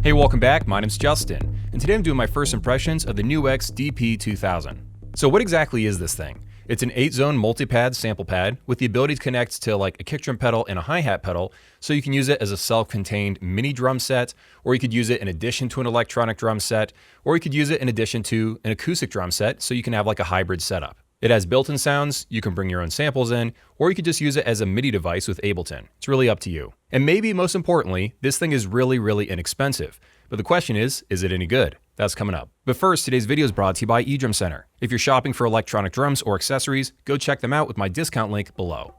Hey, welcome back. My name's Justin, and today I'm doing my first impressions of the NUX DP-2000. So what exactly is this thing? It's an 8-zone multipad sample pad with the ability to connect to like a kick drum pedal and a hi-hat pedal, so you can use it as a self-contained mini drum set, or you could use it in addition to an electronic drum set, or you could use it in addition to an acoustic drum set, so you can have like a hybrid setup. It has built-in sounds, you can bring your own samples in, or you could just use it as a MIDI device with Ableton. It's really up to you. And maybe most importantly, this thing is really inexpensive. But the question is it any good? That's coming up. But first, today's video is brought to you by Edrum Center. If you're shopping for electronic drums or accessories, go check them out with my discount link below.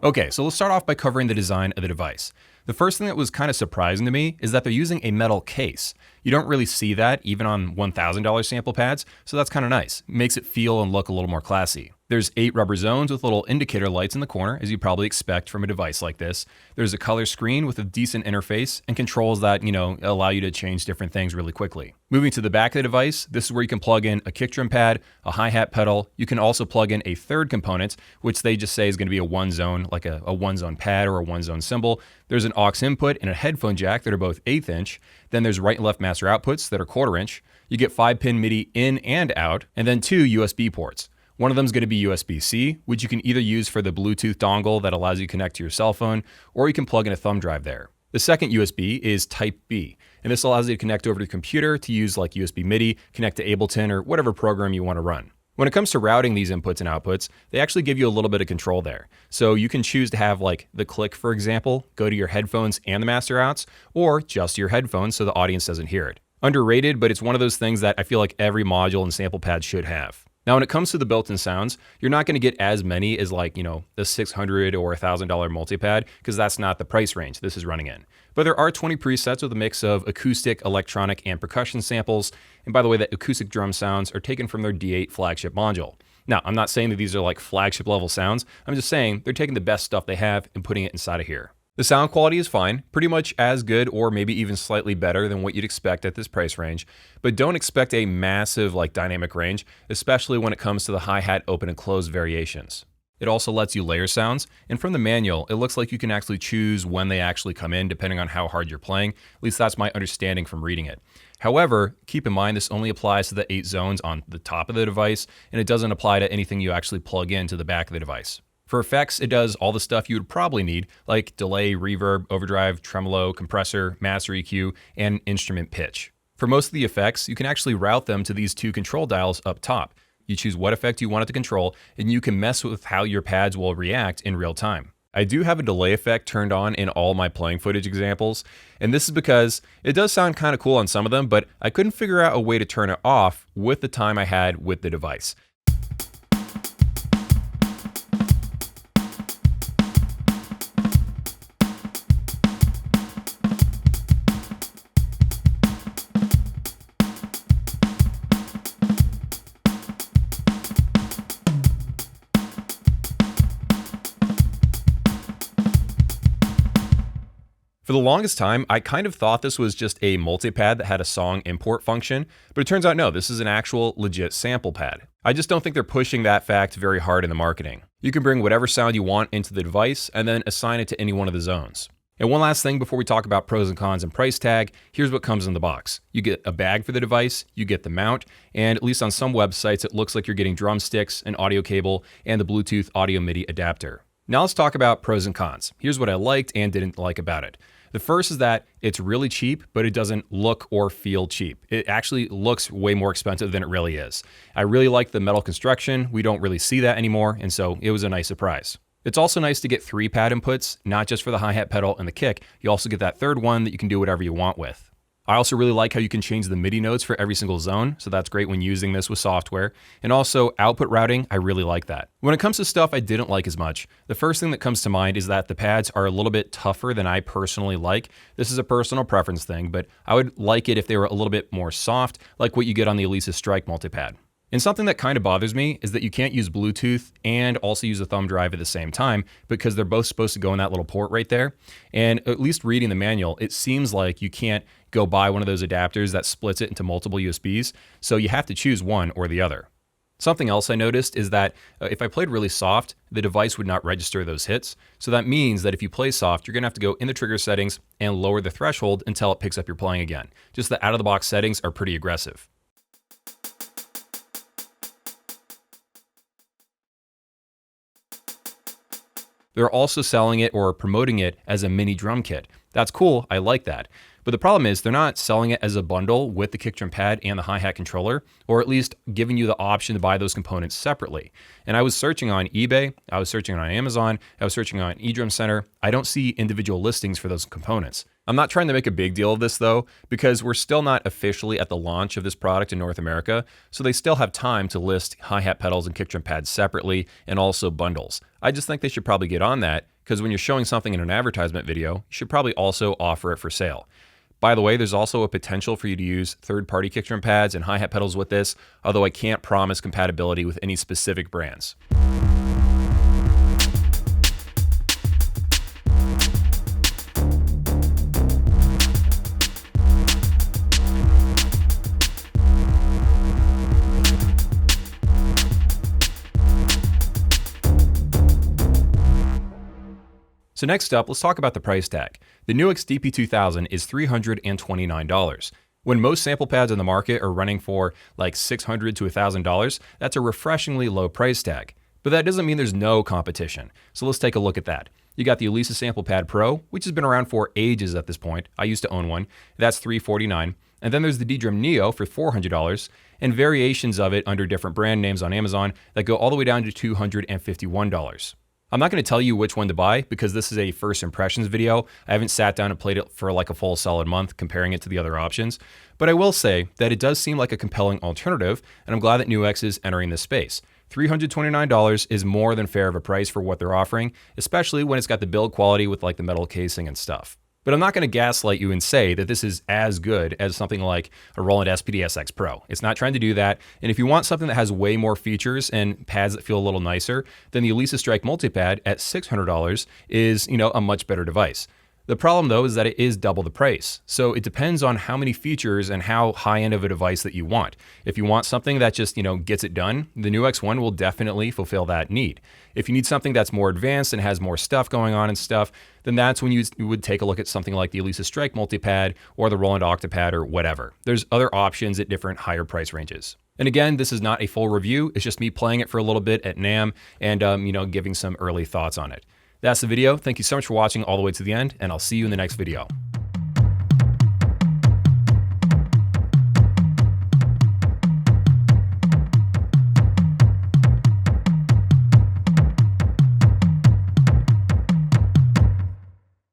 Okay, so let's start off by covering the design of the device. The first thing that was kind of surprising to me is that they're using a metal case. You don't really see that even on $1,000 sample pads, so that's kind of nice. It makes it feel and look a little more classy. There's 8 rubber zones with little indicator lights in the corner, as you probably expect from a device like this. There's a color screen with a decent interface and controls that, allow you to change different things really quickly. Moving to the back of the device, this is where you can plug in a kick drum pad, a hi-hat pedal. You can also plug in a third component, which they just say is going to be a one-zone, like a one-zone pad or a one-zone cymbal. There's an aux input and a headphone jack that are both 1/8 inch. Then there's right and left master outputs that are 1/4 inch. You get 5-pin MIDI in and out, and then 2 USB ports. One of them is going to be USB-C, which you can either use for the Bluetooth dongle that allows you to connect to your cell phone, or you can plug in a thumb drive there. The second USB is Type B, and this allows you to connect over to the computer to use like USB MIDI, connect to Ableton, or whatever program you want to run. When it comes to routing these inputs and outputs, they actually give you a little bit of control there. So you can choose to have like the click, for example, go to your headphones and the master outs, or just your headphones so the audience doesn't hear it. Underrated, but it's one of those things that I feel like every module and sample pad should have. Now, when it comes to the built-in sounds, you're not going to get as many as like, the $600 or $1,000 multipad, because that's not the price range this is running in. But there are 20 presets with a mix of acoustic, electronic, and percussion samples. And by the way, the acoustic drum sounds are taken from their D8 flagship module. Now, I'm not saying that these are like flagship level sounds. I'm just saying they're taking the best stuff they have and putting it inside of here. The sound quality is fine, pretty much as good or maybe even slightly better than what you'd expect at this price range, but don't expect a massive dynamic range, especially when it comes to the hi-hat open and close variations. It also lets you layer sounds, and from the manual, it looks like you can actually choose when they actually come in depending on how hard you're playing. At least that's my understanding from reading it. However, keep in mind this only applies to the 8 zones on the top of the device, and it doesn't apply to anything you actually plug into the back of the device. For effects, it does all the stuff you would probably need, like delay, reverb, overdrive, tremolo, compressor, master EQ, and instrument pitch. For most of the effects, you can actually route them to these 2 control dials up top. You choose what effect you want it to control, and you can mess with how your pads will react in real time. I do have a delay effect turned on in all my playing footage examples, and this is because it does sound kind of cool on some of them, but I couldn't figure out a way to turn it off with the time I had with the device. For the longest time, I kind of thought this was just a multipad that had a song import function, but it turns out no, this is an actual legit sample pad. I just don't think they're pushing that fact very hard in the marketing. You can bring whatever sound you want into the device and then assign it to any one of the zones. And one last thing before we talk about pros and cons and price tag, here's what comes in the box. You get a bag for the device, you get the mount, and at least on some websites it looks like you're getting drumsticks, an audio cable, and the Bluetooth audio MIDI adapter. Now let's talk about pros and cons. Here's what I liked and didn't like about it. The first is that it's really cheap, but it doesn't look or feel cheap. It actually looks way more expensive than it really is. I really like the metal construction. We don't really see that anymore, and so it was a nice surprise. It's also nice to get 3 pad inputs, not just for the hi-hat pedal and the kick. You also get that third one that you can do whatever you want with. I also really like how you can change the MIDI notes for every single zone, so that's great when using this with software. And also output routing, I really like that. When it comes to stuff I didn't like as much, the first thing that comes to mind is that the pads are a little bit tougher than I personally like. This is a personal preference thing, but I would like it if they were a little bit more soft, like what you get on the Alesis Strike Multipad. And something that kind of bothers me is that you can't use Bluetooth and also use a thumb drive at the same time because they're both supposed to go in that little port right there. And at least reading the manual, it seems like you can't go buy one of those adapters that splits it into multiple USBs. So you have to choose one or the other. Something else I noticed is that if I played really soft, the device would not register those hits. So that means that if you play soft, you're gonna have to go in the trigger settings and lower the threshold until it picks up your playing again. Just the out-of-the-box settings are pretty aggressive. They're also selling it or promoting it as a mini drum kit. That's cool, I like that. But the problem is they're not selling it as a bundle with the kick drum pad and the hi-hat controller, or at least giving you the option to buy those components separately. And I was searching on eBay, I was searching on Amazon, I was searching on Edrum Center. I don't see individual listings for those components. I'm not trying to make a big deal of this though, because we're still not officially at the launch of this product in North America, so they still have time to list hi-hat pedals and kick drum pads separately and also bundles. I just think they should probably get on that, because when you're showing something in an advertisement video, you should probably also offer it for sale. By the way, there's also a potential for you to use third-party kick drum pads and hi-hat pedals with this, although I can't promise compatibility with any specific brands. So next up, let's talk about the price tag. The NUX DP-2000 is $329. When most sample pads on the market are running for like $600 to $1,000, that's a refreshingly low price tag. But that doesn't mean there's no competition. So let's take a look at that. You got the Alesis Sample Pad Pro, which has been around for ages at this point. I used to own one. That's $349. And then there's the Edrum Neo for $400, and variations of it under different brand names on Amazon that go all the way down to $251. I'm not going to tell you which one to buy because this is a first impressions video. I haven't sat down and played it for like a full solid month comparing it to the other options. But I will say that it does seem like a compelling alternative, and I'm glad that NUX is entering this space. $329 is more than fair of a price for what they're offering, especially when it's got the build quality with like the metal casing and stuff. But I'm not going to gaslight you and say that this is as good as something like a Roland SPD-SX Pro. It's not trying to do that. And if you want something that has way more features and pads that feel a little nicer, then the Alesis Strike Multipad at $600 is, a much better device. The problem though is that it is double the price. So it depends on how many features and how high-end of a device that you want. If you want something that just, gets it done, the NUX one will definitely fulfill that need. If you need something that's more advanced and has more stuff going on and stuff, then that's when you would take a look at something like the Alesis Strike Multipad or the Roland Octopad or whatever. There's other options at different higher price ranges. And again, this is not a full review. It's just me playing it for a little bit at NAMM and, giving some early thoughts on it. That's the video. Thank you so much for watching all the way to the end, and I'll see you in the next video.